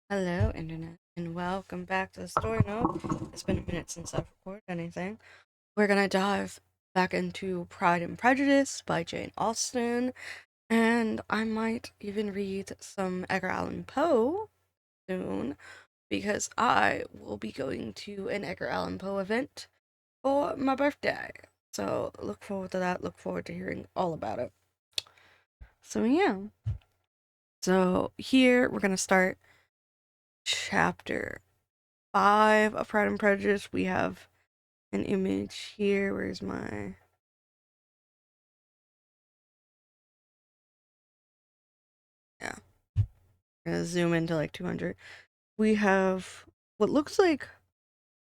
Hello, Internet, and welcome back to the Story Nook. It's been a minute since I've recorded anything. We're gonna dive back into Pride and Prejudice by Jane Austen, and I might even read some Edgar Allan Poe soon because I will be going to an Edgar Allan Poe event for my birthday. So look forward to that. Look forward to hearing all about it. So yeah. So here we're gonna start chapter 5 of Pride and Prejudice. We have an image here. Where's my... Yeah. I'm gonna zoom into like 200. We have what looks like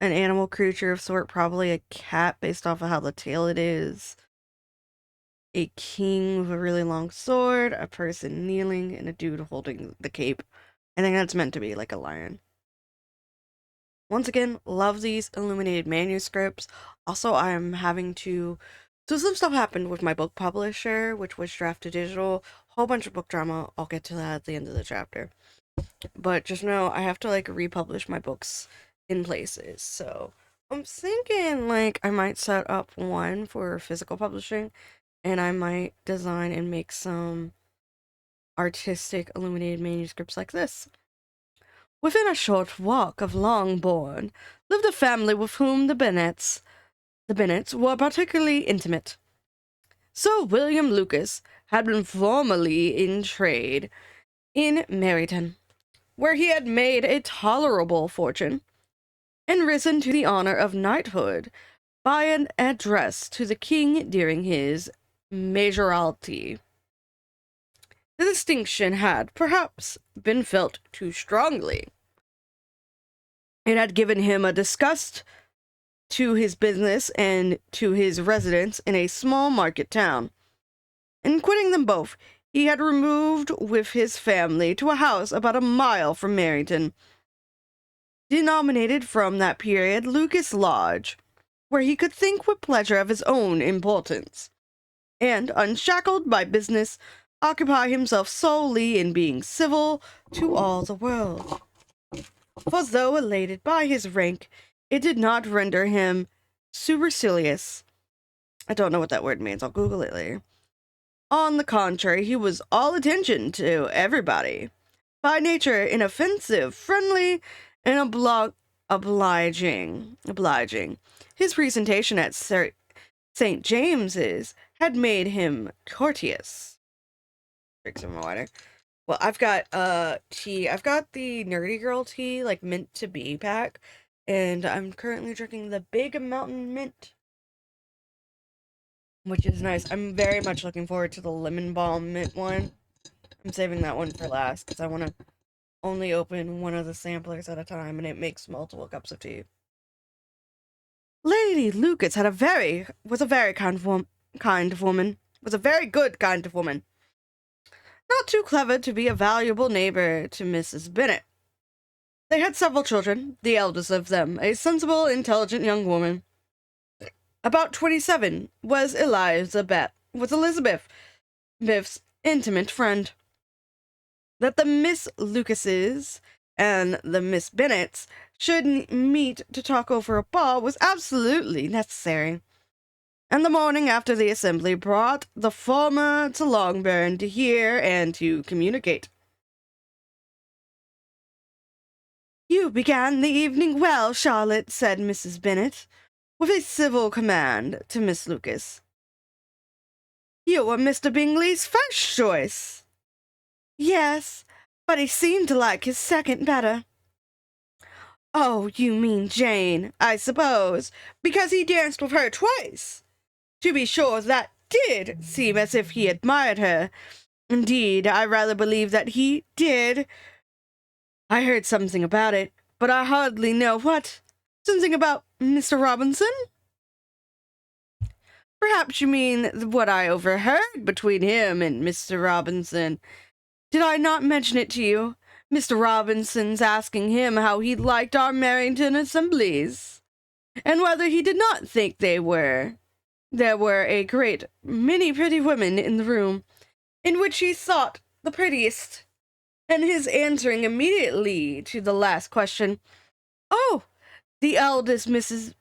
an animal creature of sort, probably a cat based off of how the tail it is. A king with a really long sword, a person kneeling, and a dude holding the cape. I think that's meant to be like a lion. Once again, love these illuminated manuscripts. Also, I'm having to... So some stuff happened with my book publisher, which was Draft to Digital. Whole bunch of book drama. I'll get to that at the end of the chapter. But just know I have to like republish my books in places. So I'm thinking like I might set up one for physical publishing, and I might design and make some artistic illuminated manuscripts like this. Within a short walk of Longbourn lived a family with whom the Bennets were particularly intimate. Sir William Lucas had been formerly in trade in Meryton, where he had made a tolerable fortune, and risen to the honor of knighthood by an address to the king during his majoralty. The distinction had, perhaps, been felt too strongly. It had given him a disgust to his business and to his residence in a small market town. In quitting them both, he had removed with his family to a house about a mile from Meryton, denominated from that period Lucas Lodge, where he could think with pleasure of his own importance, and, unshackled by business, occupy himself solely in being civil to all the world. For though elated by his rank, it did not render him supercilious. I don't know what that word means. I'll Google it later. On the contrary, he was all attention to everybody. By nature, inoffensive, friendly, and obliging. His presentation at St. James's had made him courteous. Drink some water. Well, I've got tea. I've got the Nerdy Girl tea, like mint to be pack, and I'm currently drinking the Big Mountain Mint, which is nice. I'm very much looking forward to the Lemon Balm Mint one. I'm saving that one for last because I want to only open one of the samplers at a time, and it makes multiple cups of tea. Lady Lucas was a very kind woman. Was a very good kind of woman. Not too clever to be a valuable neighbor to Mrs. Bennet. They had several children, the eldest of them a sensible, intelligent young woman. About 27 was Elizabeth's intimate friend. That the Miss Lucases and the Miss Bennets should meet to talk over a ball was absolutely necessary, and the morning after the assembly brought the former to Longbourn to hear and to communicate. "You began the evening well, Charlotte," said Mrs. Bennet, with a civil command to Miss Lucas. "You were Mr. Bingley's first choice." "Yes, but he seemed to like his second better." "Oh, you mean Jane, I suppose, because he danced with her twice. To be sure, that did seem as if he admired her. Indeed, I rather believe that he did. I heard something about it, but I hardly know what. Something about Mr. Robinson?" "Perhaps you mean what I overheard between him and Mr. Robinson. Did I not mention it to you? Mr. Robinson's asking him how he liked our Meryton assemblies, and whether he did not think there were a great many pretty women in the room, in which he thought the prettiest, and his answering immediately to the last question. "Oh, the eldest Miss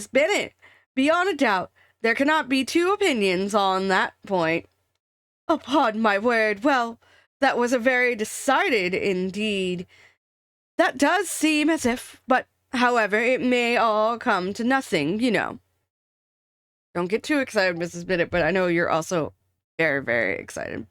Bennet. Beyond a doubt, there cannot be two opinions on that point." "Upon my word, well, that was a very decided indeed. That does seem as if, but however, it may all come to nothing, you know." Don't get too excited, Mrs. Bennet, but I know you're also very, very excited.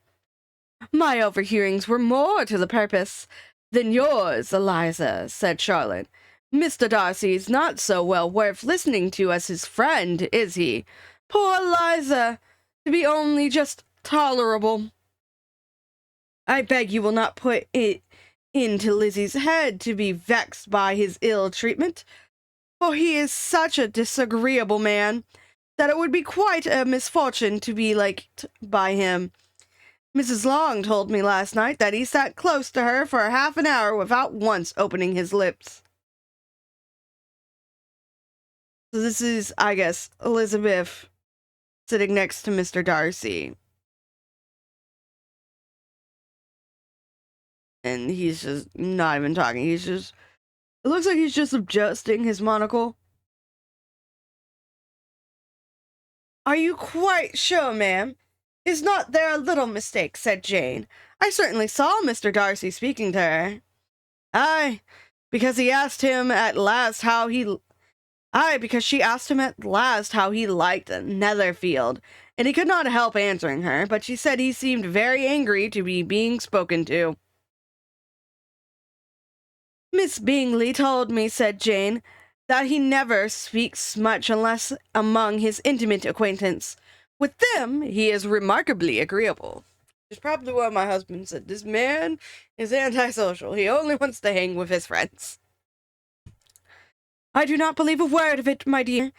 "My overhearings were more to the purpose than yours, Eliza," said Charlotte. "Mr. Darcy's not so well worth listening to as his friend, is he? Poor Eliza, to be only just tolerable." "I beg you will not put it into Lizzie's head to be vexed by his ill treatment, for he is such a disagreeable man that it would be quite a misfortune to be liked by him. Mrs. Long told me last night that he sat close to her for half an hour without once opening his lips." So this is, I guess, Elizabeth sitting next to Mr. Darcy. And he's just not even talking. It looks like he's just adjusting his monocle. "Are you quite sure, ma'am? Is not there a little mistake?" said Jane. "I certainly saw Mr. Darcy speaking to her." "Aye, because he asked him at last how he... Aye, because she asked him at last how he liked Netherfield, and he could not help answering her, but she said he seemed very angry to be being spoken to." "Miss Bingley told me," said Jane, "that he never speaks much unless among his intimate acquaintance. With them, he is remarkably agreeable." It's probably what my husband said. This man is antisocial. He only wants to hang with his friends. "I do not believe a word of it, my dear.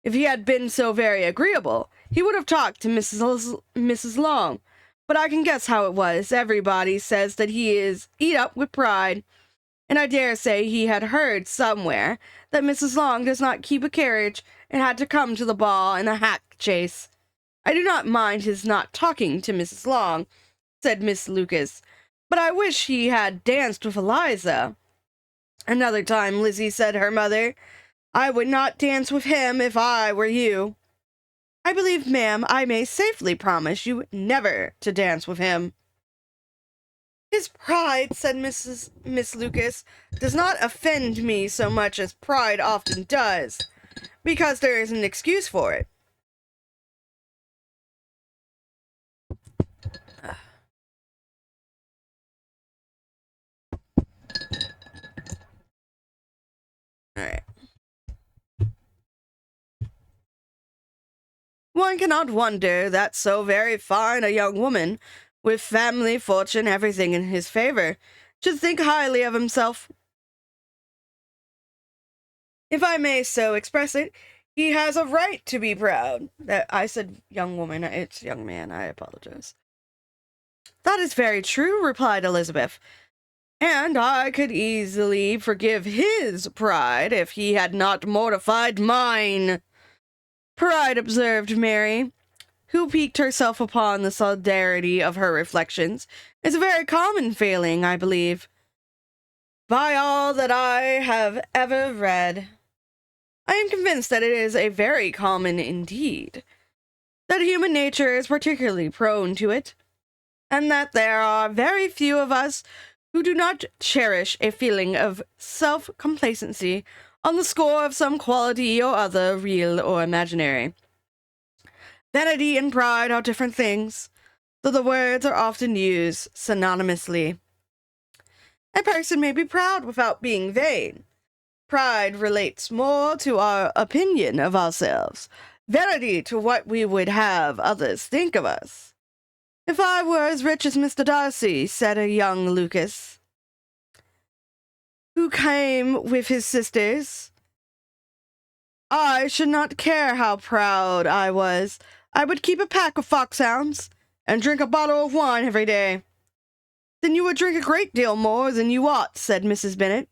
If he had been so very agreeable, he would have talked to Mrs. Long. But I can guess how it was. Everybody says that he is eat up with pride. And I dare say he had heard somewhere that Mrs. Long does not keep a carriage and had to come to the ball in a hack chaise. I do not mind his not talking to Mrs. Long," said Miss Lucas, "but I wish he had danced with Eliza." Another time, Lizzie said her mother, "I would not dance with him if I were you." "I believe, ma'am, I may safely promise you never to dance with him." "His pride," said Miss Lucas, "does not offend me so much as pride often does, because there is an excuse for it." Alright. "One cannot wonder that so very fine a young woman, with family, fortune, everything in his favor, should think highly of himself. If I may so express it, he has a right to be proud." That I said young woman, it's young man, I apologize. "That is very true," replied Elizabeth, "and I could easily forgive his pride if he had not mortified mine." "Pride," observed Mary, who piqued herself upon the solidarity of her reflections, "is a very common failing, I believe, by all that I have ever read. I am convinced that it is a very common indeed, that human nature is particularly prone to it, and that there are very few of us who do not cherish a feeling of self-complacency on the score of some quality or other, real or imaginary. Vanity and pride are different things, though the words are often used synonymously. A person may be proud without being vain. Pride relates more to our opinion of ourselves, vanity to what we would have others think of us. If I were as rich as Mr. Darcy," said a young Lucas, who came with his sisters, "I should not care how proud I was. I would keep a pack of foxhounds and drink a bottle of wine every day." "Then you would drink a great deal more than you ought," said Mrs. Bennet.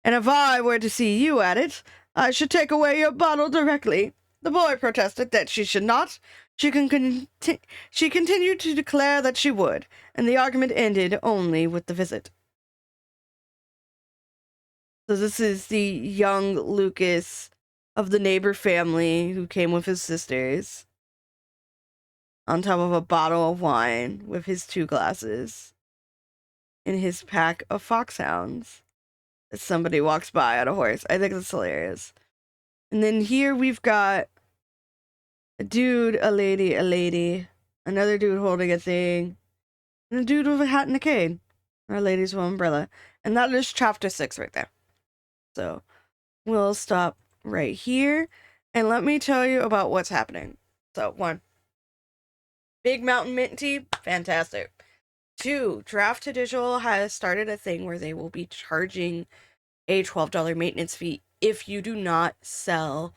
"And if I were to see you at it, I should take away your bottle directly." The boy protested that she should not. She continued to declare that she would, and the argument ended only with the visit. So this is the young Lucas of the neighbor family who came with his sisters on top of a bottle of wine with his 2 glasses and his pack of foxhounds as somebody walks by on a horse. I think that's hilarious. And then here we've got a dude, a lady, another dude holding a thing, and a dude with a hat and a cane. Or a lady's with an umbrella. And that is chapter 6 right there. So we'll stop right here and let me tell you about what's happening. So 1, Big Mountain Mint Tea, fantastic. 2, Draft to Digital has started a thing where they will be charging a $12 maintenance fee if you do not sell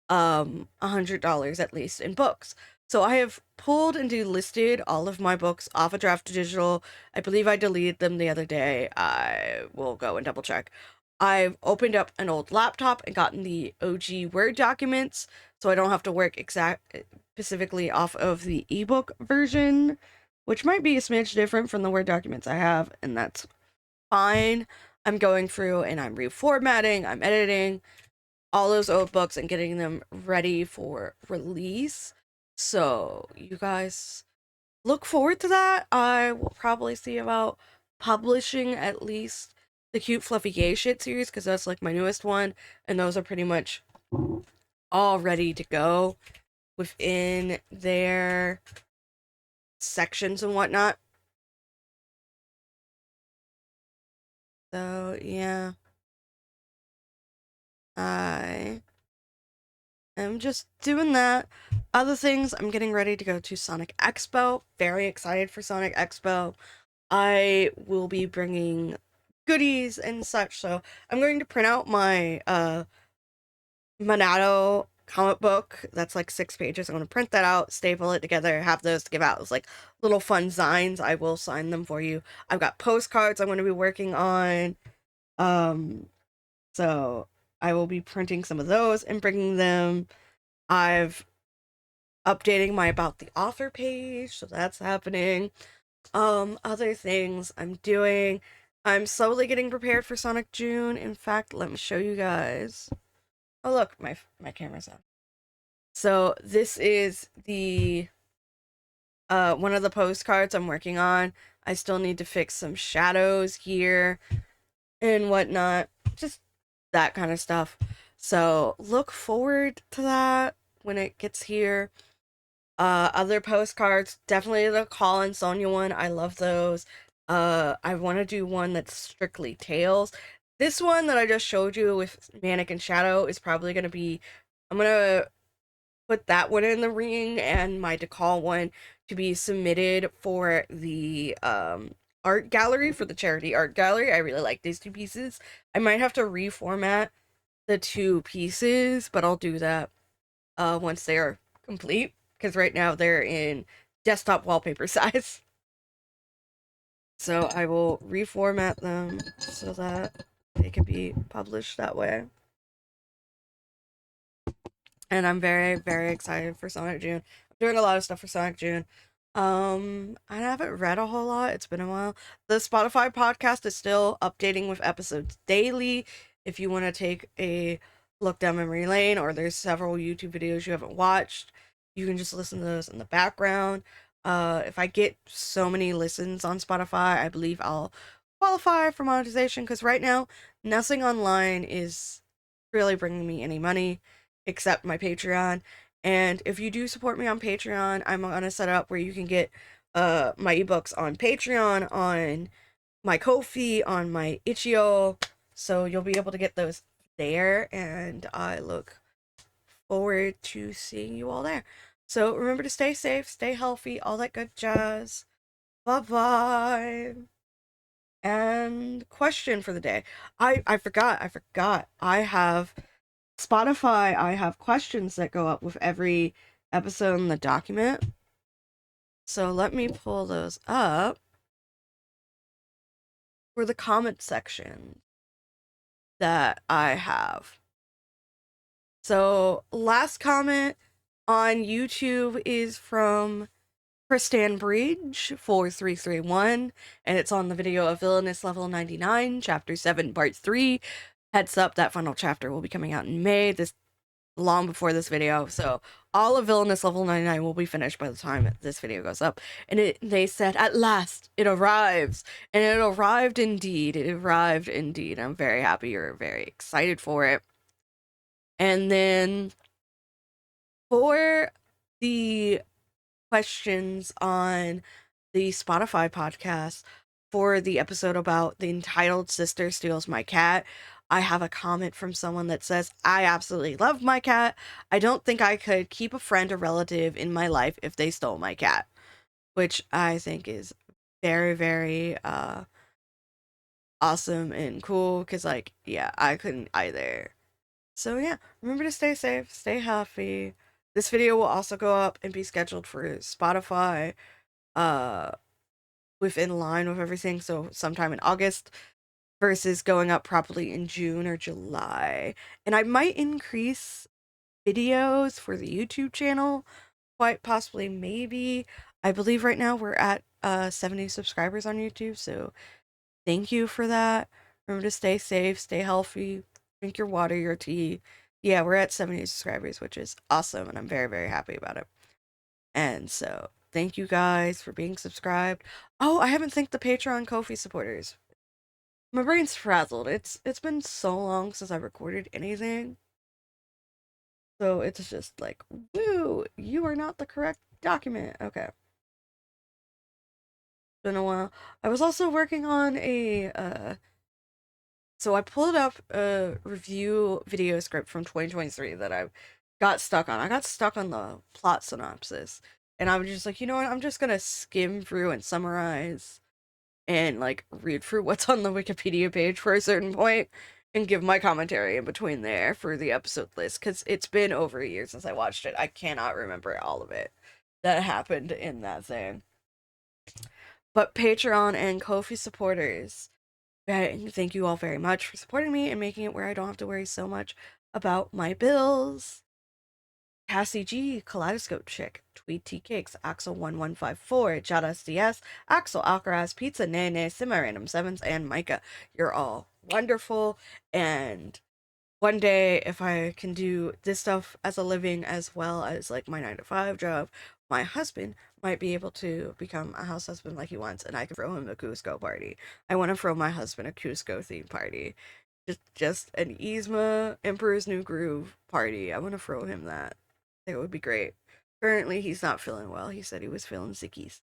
$100 at least in books. So I have pulled and delisted all of my books off of Draft to Digital. I believe I deleted them the other day. I will go and double check. I've opened up an old laptop and gotten the OG Word documents, so I don't have to work specifically off of the ebook version, which might be a smidge different from the Word documents I have, and that's fine. I'm going through and I'm reformatting, I'm editing all those old books and getting them ready for release. So you guys look forward to that. I will probably see about publishing at least the Cute Fluffy Gay Shit series, because that's like my newest one, and those are pretty much all ready to go within their sections and whatnot. So yeah, I am just doing that. Other things, I'm getting ready to go to Sonic Expo. Very excited for Sonic Expo. I will be bringing goodies and such, so I'm going to print out my Monado comic book that's like 6 pages. I'm going to print that out, staple it together, have those to give out as like little fun signs. I will sign them for you. I've got postcards I'm going to be working on. So I will be printing some of those and bringing them. I've updating my about the author page, so that's happening. Other things I'm doing. I'm slowly getting prepared for Sonic June. In fact, let me show you guys. Oh look, my camera's on. So this is the one of the postcards I'm working on. I still need to fix some shadows here and whatnot. Just that kind of stuff. So look forward to that when it gets here. Other postcards, definitely the Call and Sonia one. I love those. I want to do one that's strictly Tales. This one that I just showed you with Manic and Shadow is probably going to be, I'm going to put that one in the ring and my DeCall one to be submitted for the art gallery, for the charity art gallery. I really like these 2 pieces. I might have to reformat the 2 pieces, but I'll do that once they are complete, because right now they're in desktop wallpaper size. So I will reformat them so that they can be published that way. And I'm very, very excited for Sonic June. I'm doing a lot of stuff for Sonic June. I haven't read a whole lot. It's been a while. The Spotify podcast is still updating with episodes daily. If you want to take a look down memory lane, or there's several YouTube videos you haven't watched, you can just listen to those in the background. If I get so many listens on Spotify, I believe I'll qualify for monetization, because right now, nothing online is really bringing me any money except my Patreon. And if you do support me on Patreon, I'm gonna set up where you can get my ebooks on Patreon, on my Ko-fi, on my Itch.io, so you'll be able to get those there, and I look forward to seeing you all there. So remember to stay safe, stay healthy, all that good jazz. Bye bye. And question for the day. I forgot. I have Spotify, I have questions that go up with every episode in the document. So let me pull those up for the comment section that I have. So last comment, on YouTube is from Kristan Bridge 4331, and it's on the video of Villainous Level 99, Chapter 7, Part 3. Heads up, that final chapter will be coming out in May, this long before this video, so all of Villainous Level 99 will be finished by the time this video goes up. And they said, at last, it arrives. And it arrived indeed. It arrived indeed. I'm very happy. You're very excited for it. And then for the questions on the Spotify podcast for the episode about the entitled Sister Steals My Cat, I have a comment from someone that says, I absolutely love my cat. I don't think I could keep a friend or relative in my life if they stole my cat, which I think is very, very awesome and cool because, like, yeah, I couldn't either. So, yeah, remember to stay safe, stay healthy. This video will also go up and be scheduled for Spotify uh within line with everything, so sometime in August versus going up probably in June or July. And I might increase videos for the YouTube channel, quite possibly, maybe. I believe right now we're at 70 subscribers on YouTube, so thank you for that. Remember to stay safe, stay healthy, drink your water, your tea. Yeah, we're at 70 subscribers, which is awesome, and I'm very, very happy about it. And so, thank you guys for being subscribed. Oh, I haven't thanked the Patreon Ko-fi supporters. My brain's frazzled. It's been so long since I recorded anything. So it's just like, woo, you are not the correct document. Okay. Been a while. I was also working on so I pulled up a review video script from 2023 that I got stuck on. I got stuck on the plot synopsis. And I was just like, you know what? I'm just gonna skim through and summarize and like read through what's on the Wikipedia page for a certain point and give my commentary in between there for the episode list, because it's been over a year since I watched it. I cannot remember all of it that happened in that thing. But Patreon and Ko-fi supporters, thank you all very much for supporting me and making it where I don't have to worry so much about my bills. Cassie G, Kaleidoscope Chick, Tweet Tea Cakes, Axel1154, Jadas DS, Axel Alcaraz, Pizza Nene, Simmer Random Sevens, and Micah. You're all wonderful, and one day, if I can do this stuff as a living as well as like my 9 to 5 job, my husband might be able to become a house husband like he wants, and I can throw him a Cusco party. I want to throw my husband a Cusco themed party. Just an Yzma Emperor's New Groove party. I want to throw him that. It would be great. Currently, he's not feeling well. He said he was feeling sickies.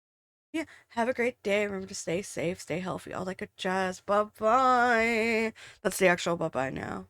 Yeah, have a great day. Remember to stay safe, stay healthy, all that good jazz. Bye bye. That's the actual bye bye now.